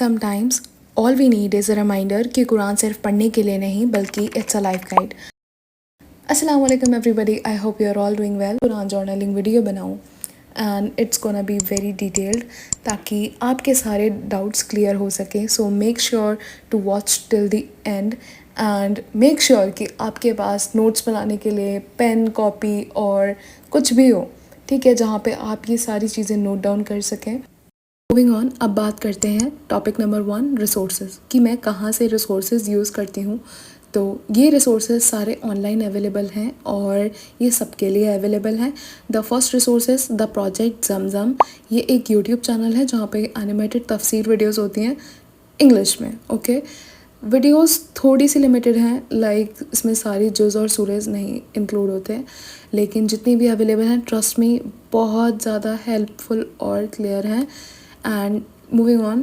Sometimes all we need is a reminder कि कुरान सिर्फ पढ़ने के लिए नहीं बल्कि it's a life guide. Assalamu alaikum everybody. I hope you are all doing well. Quran journaling video बनाऊँ and it's gonna be very detailed ताकि आपके सारे डाउट्स क्लियर हो सकें. So make sure to watch till the end and make sure कि आपके पास notes बनाने के लिए पेन कॉपी और कुछ भी हो, ठीक है, जहाँ पे आप ये सारी चीज़ें नोट डाउन कर सकें. मूविंग ऑन, अब बात करते हैं टॉपिक नंबर 1, रिसोर्सेज, कि मैं कहाँ से रिसोर्सेज यूज़ करती हूँ. तो ये रिसोर्सेज सारे ऑनलाइन अवेलेबल हैं और ये सबके लिए अवेलेबल हैं. The first resources the project Zamzam. ये एक यूट्यूब चैनल है जहाँ पे एनिमेटेड तफसीर वीडियोस होती हैं इंग्लिश में. ओके, वीडियोस थोड़ी सी लिमिटेड हैं, लाइक इसमें सारी जुज़ और सूरज नहीं इंक्लूड होते हैं, लेकिन जितनी भी अवेलेबल हैं ट्रस्ट मी बहुत ज़्यादा हेल्पफुल और क्लियर हैं. And moving on,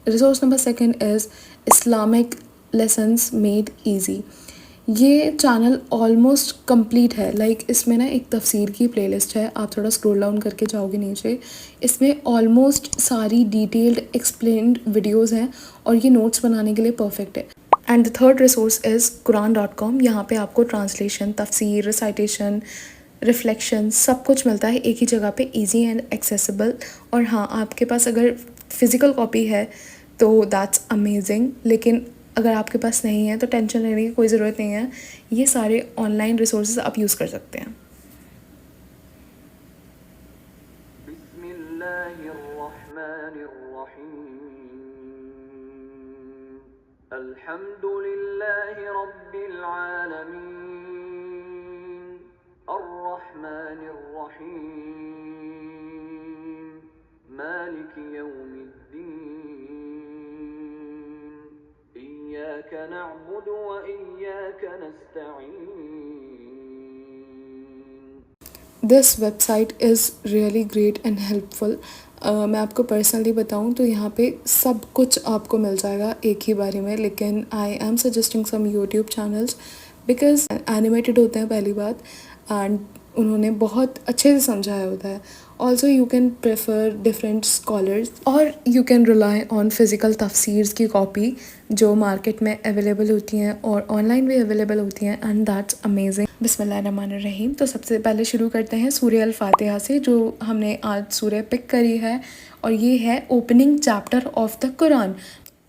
resource number 2 is Islamic lessons made easy. ये चैनल ऑलमोस्ट कंप्लीट है. लाइक इसमें ना एक तफसीर की प्लेलिस्ट है, आप थोड़ा स्क्रॉल डाउन करके जाओगे नीचे, इसमें ऑलमोस्ट सारी डिटेल्ड एक्सप्लेन्ड वीडियोस हैं और ये नोट्स बनाने के लिए परफेक्ट है. And the third resource is Quran.com. यहाँ पे आपको ट्रांसलेशन, तफसीर, रिसाइटेशन, रिफ्लेक्शन सब कुछ मिलता है एक ही जगह पे, इजी एंड एक्सेसिबल. और हाँ, आपके पास अगर फ़िज़िकल कॉपी है तो दैट्स अमेजिंग, लेकिन अगर आपके पास नहीं है तो टेंशन लेने की कोई ज़रूरत नहीं है. ये सारे ऑनलाइन रिसोर्सेज आप यूज़ कर सकते हैं. अल्हम्दुलिल्लाहि रब्बिल आलमीन अर्रहमानिर रहीम मालिकि यौमिद्दीन इय्याका नअबुदु व इय्याका नस्तईन. This website is really great and helpful. मैं आपको पर्सनली बताऊं तो यहाँ पे सब कुछ आपको मिल जाएगा एक ही बारी में, लेकिन I am suggesting some YouTube channels because animated होते हैं पहली बात, एंड उन्होंने बहुत अच्छे से समझाया होता है. Also you can prefer different scholars और you can rely on physical तफसीर्स की कॉपी जो मार्केट में अवेलेबल होती हैं और ऑनलाइन भी अवेलेबल होती हैं, एंड दैट्स अमेजिंग. बिस्मिल्लाहिर्रहमानिर्रहीम. तो सबसे पहले शुरू करते हैं सूरह अल फातिहा से, जो हमने आज सूरह पिक करी है, और ये है opening chapter of the Quran.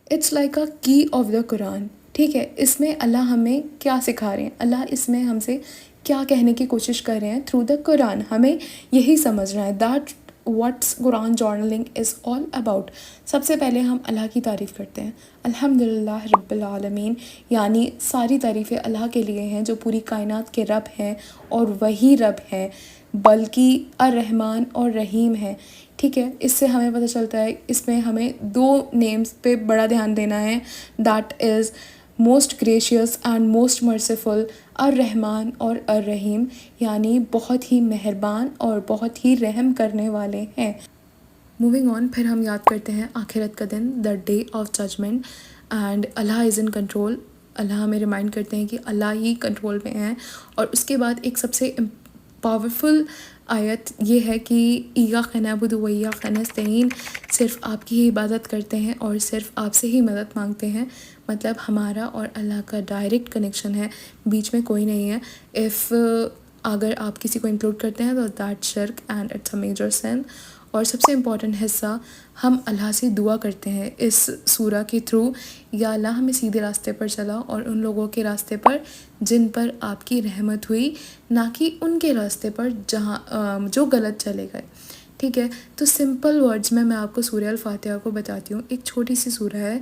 It's like अ की ऑफ द कुरान. ठीक है, इसमें अल्लाह हमें क्या सिखा रहे हैं, अल्लाह इसमें हमसे क्या कहने की कोशिश कर रहे हैं थ्रू द कुरान, हमें यही समझना है. That what's Quran journaling is all about. सबसे पहले हम अल्लाह की तारीफ़ करते हैं. अल्हम्दुलिल्लाह रब्बिल आलमीन, यानी सारी तारीफ़ें अल्लाह के लिए हैं जो पूरी कायनात के रब हैं, और वही रब हैं बल्कि अर्रहमान और रहीम है. ठीक है, इससे हमें पता चलता है, इसमें हमें 2 नेम्स पे बड़ा ध्यान देना है. That is most gracious and most merciful, अर्रहमान और अर्रहीम, यानी बहुत ही मेहरबान और बहुत ही रहम करने वाले हैं. मूविंग ऑन, फिर हम याद करते हैं आखिरत का दिन, the day of judgement, and Allah is in control. Allah हमें रिमाइंड करते हैं कि अल्लाह ही कंट्रोल में है. और उसके बाद एक सबसे पावरफुल आयत ये है कि इय्याका नअबुदु व इय्याका नस्तईन, सिर्फ आपकी ही इबादत करते हैं और सिर्फ आपसे ही मदद मांगते हैं. मतलब हमारा और अल्लाह का डायरेक्ट कनेक्शन है, बीच में कोई नहीं है. अगर आप किसी को इंक्लूड करते हैं तो दैट शिर्क and it's a major sin. और सबसे इम्पॉर्टेंट हिस्सा, हम अल्लाह से दुआ करते हैं इस सूरा के थ्रू, या अल्लाह हमें सीधे रास्ते पर चला और उन लोगों के रास्ते पर जिन पर आपकी रहमत हुई, ना कि उनके रास्ते पर जहाँ जो गलत चले गए. ठीक है, तो सिंपल वर्ड्स में मैं आपको सूरह अल फातिहा को बताती हूँ. एक छोटी सी सूरा है,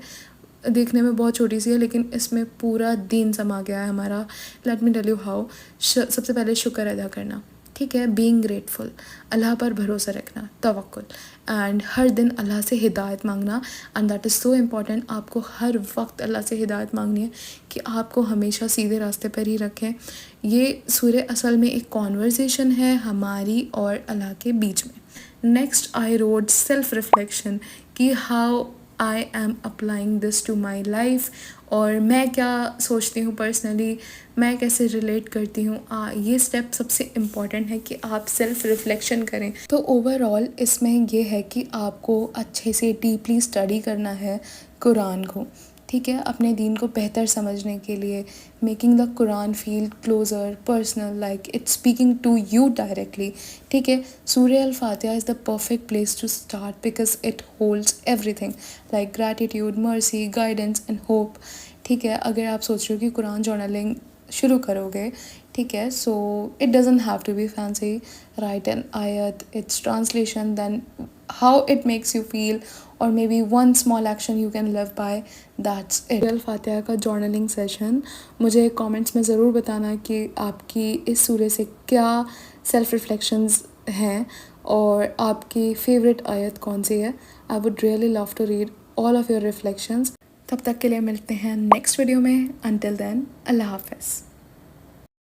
देखने में बहुत छोटी सी है, लेकिन इसमें पूरा दीन समा गया है हमारा. Let me tell you how. सबसे पहले शुक्र अदा करना, ठीक है, बीइंग ग्रेटफुल, अल्लाह पर भरोसा रखना, तवक्कुल, एंड हर दिन अल्लाह से हिदायत मांगना. And that is so important. आपको हर वक्त अल्लाह से हिदायत मांगनी है कि आपको हमेशा सीधे रास्ते पर ही रखें. ये सूरह असल में एक कॉन्वर्सेशन है हमारी और अल्लाह के बीच में. Next I road self reflection, कि how I am applying this to my life, और मैं क्या सोचती हूँ पर्सनली, मैं कैसे रिलेट करती हूँ। ये स्टेप सबसे इम्पॉर्टेंट है कि आप सेल्फ रिफ्लेक्शन करें। तो ओवरऑल इसमें ये है कि आपको अच्छे से डीपली स्टडी करना है कुरान को, ठीक है, अपने दीन को बेहतर समझने के लिए। Making the Quran feel closer, personal, like it's speaking to you directly, ठीक है। सूरह अल फातिहा is the perfect place to start because it holds everything like gratitude, mercy, guidance and hope, ठीक है। अगर आप सोच रहे हो कि कुरान जर्नलिंग शुरू करोगे, ठीक है, so it doesn't have to be fancy, right an आयत, it's translation, then how it makes you feel, or maybe one small action you can live by, that's it। अल फातिहा का जर्नलिंग सेशन, मुझे comments में ज़रूर बताना कि आपकी इस सूरह से क्या सेल्फ रिफ्लेक्शंस हैं और आपकी फेवरेट आयत कौन सी है। I would really love to read all of your reflections. तब तक के लिए मिलते हैं नेक्स्ट वीडियो में। अंटिल देन, अल्लाह हाफ़िज़।